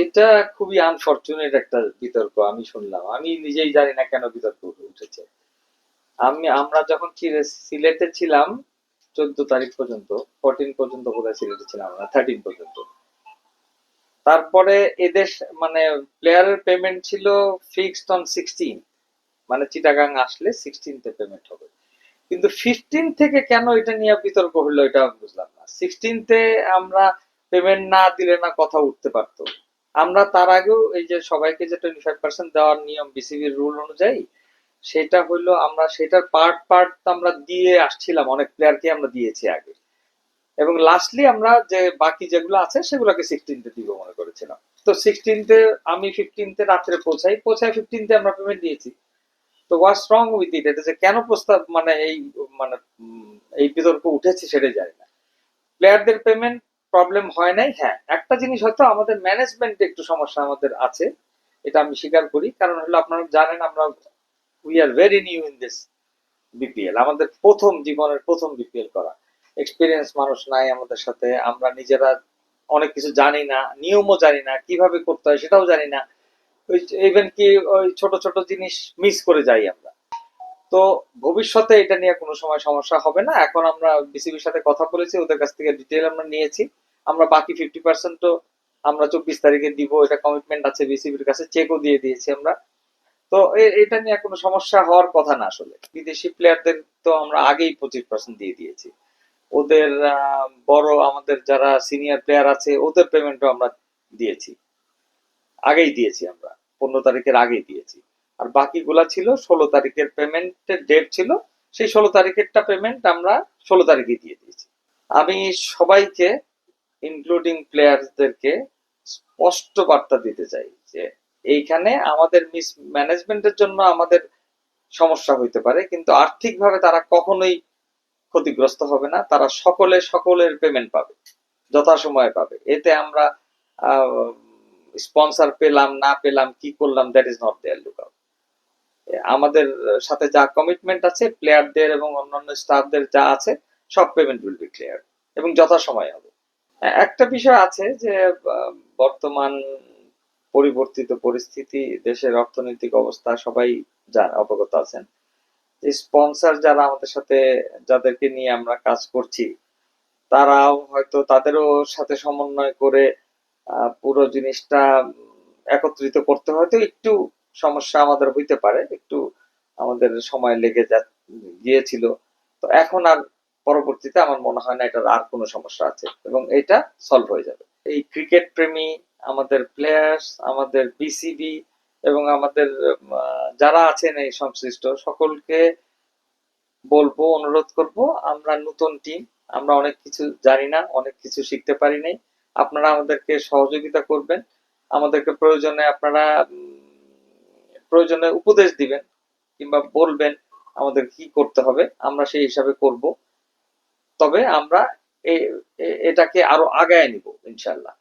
এটা খুবই আনফরচুনেট একটা বিতর্ক আমি শুনলাম। আমি নিজেই জানি না কেন বিতর্ক উঠেছে। আমরা যখন সিলেটে ছিলাম 14 তারিখ পর্যন্ত, 14 পর্যন্ত বোধহয় সিলেটে ছিলাম, না 13 পর্যন্ত। তারপরে এদেশ মানে প্লেয়ারের পেমেন্ট ছিল ফিক্সড অন 16, মানে চিটাগাং আসলে 16 পেমেন্ট হবে। কিন্তু 15 থেকে কেন এটা নিয়ে বিতর্ক হলো এটা আমি বুঝলাম না। 16 আমরা পেমেন্ট না দিলে না কথা উঠতে পারতো। আমরা তার আগেও এই যে সবাইকে যে 25% দেওয়ার নিয়ম বিসিবির রুল অনুযায়ী, সেটা হইলো আমরা সেটার পার্ট পার্ট আমরা দিয়ে আসছিলাম, অনেক প্লেয়ারকে আমরা দিয়েছি আগে। এবং লাস্টলি আমরা যে বাকি যেগুলো আছে সেগুলোকে 16 দিব মনে করেছিলাম। তো 16 আমি 15 রাত্রে পৌঁছাই 15 আমরা পেমেন্ট দিয়েছি। তো হোয়াটস রং উইথ ইট, এটা যে কেন প্রস্তাব মানে এই মানে এই বিতর্ক উঠেছে সেটাই জানি না। প্লেয়ারদের পেমেন্ট প্রবলেম হয় নাই। হ্যাঁ, একটা জিনিস হয়তো আমাদের ম্যানেজমেন্টে একটু সমস্যা আমাদের আছে, এটা আমি স্বীকার করি। কারণ হলো আপনারা জানেন আমরা we are very new in this BPL, আমাদের জীবনের প্রথম বিপিএল করা, এক্সপিরিয়েন্স মানুষ নাই আমাদের সাথে, আমরা নিজেরা অনেক কিছু জানি না, নিয়মও জানি না, কিভাবে করতে হয় সেটাও জানি না। ওই ইভেন কি ওই ছোট ছোট জিনিস মিস করে যাই আমরা। তো ভবিষ্যতে এটা নিয়ে কোনো সময় সমস্যা হবে না। এখন আমরা বিসিবির সাথে কথা বলেছি, ওদের কাছ থেকে ডিটেল আমরা নিয়েছি। আমরা বাকি 50%ও আমরা 24 তারিখে দিব, এটা কমিটমেন্ট আছে বিসিবির কাছে, চেকও দিয়ে দিয়েছি আমরা। তো এটা নিয়ে কোনো সমস্যা হওয়ার কথা না। আসলে বিদেশি প্লেয়ারদের তো আমরা আগেই 25% দিয়ে দিয়েছি। ওদের বড় আমাদের যারা সিনিয়র প্লেয়ার আছে ওদের পেমেন্টও আমরা দিয়েছি, আগেই দিয়েছি আমরা, 15 তারিখের আগেই দিয়েছি। আর বাকিগুলা ছিল 16 তারিখের পেমেন্টের ডেট ছিল, সেই 16 তারিখেরটা পেমেন্ট আমরা 16 তারিখে দিয়ে দিয়েছি। আমি সবাইকে ইনক্লুডিং প্লেয়ারদেরকে স্পষ্ট বার্তা দিতে চাই যে এইখানে আমাদের মিস ম্যানেজমেন্টের জন্য আমাদের সমস্যা হইতে পারে, কিন্তু আর্থিকভাবে তারা কখনোই ক্ষতিগ্রস্ত হবে না। তারা সকলের পেমেন্ট পাবে, যথাসময়ে পাবে। এতে আমরা স্পন্সর পেলাম না পেলাম কি করলাম, that is not their look out. আমাদের সাথে যা কমিটমেন্ট আছে প্লেয়ারদের এবং অন্যান্য স্টাফদের যা আছে, সব পেমেন্ট উইল বি ক্লিয়ার এবং যথাসময়ে হবে। একটা বিষয় আছে যে বর্তমান পরিবর্তিত পরিস্থিতি, দেশের অর্থনৈতিক অবস্থা সবাই অবগত আছেন। যে স্পন্সর যারা আমাদের সাথে, যাদেরকে নিয়ে আমরা কাজ করছি, তারাও হয়তো তাদেরও সাথে সমন্বয় করে পুরো জিনিসটা একত্রিত করতে হয়তো একটু সমস্যা আমাদের হইতে পারে, একটু আমাদের সময় লেগে গিয়েছিল। তো এখন আর পরবর্তীতে আমার মনে হয় না এটার আর কোনো সমস্যা আছে এবং এটা সলভ হয়ে যাবে। এই ক্রিকেট প্রেমী আমাদের প্লেয়ার্স, আমাদের বিসিবি এবং আমাদের যারা আছেন এই সংশ্লিষ্ট সকলকে বলবো, অনুরোধ করব, আমরা নতুন টিম, আমরা অনেক কিছু জানি না, অনেক কিছু শিখতে পারি নাই। আপনারা আমাদেরকে সহযোগিতা করবেন, আমাদেরকে প্রয়োজনে আপনারা প্রয়োজনে উপদেশ দিবেন কিংবা বলবেন আমাদের কি করতে হবে, আমরা সেই হিসাবে করব। তবে আমরা এটাকে আরো আগায় নিব ইনশাল্লাহ।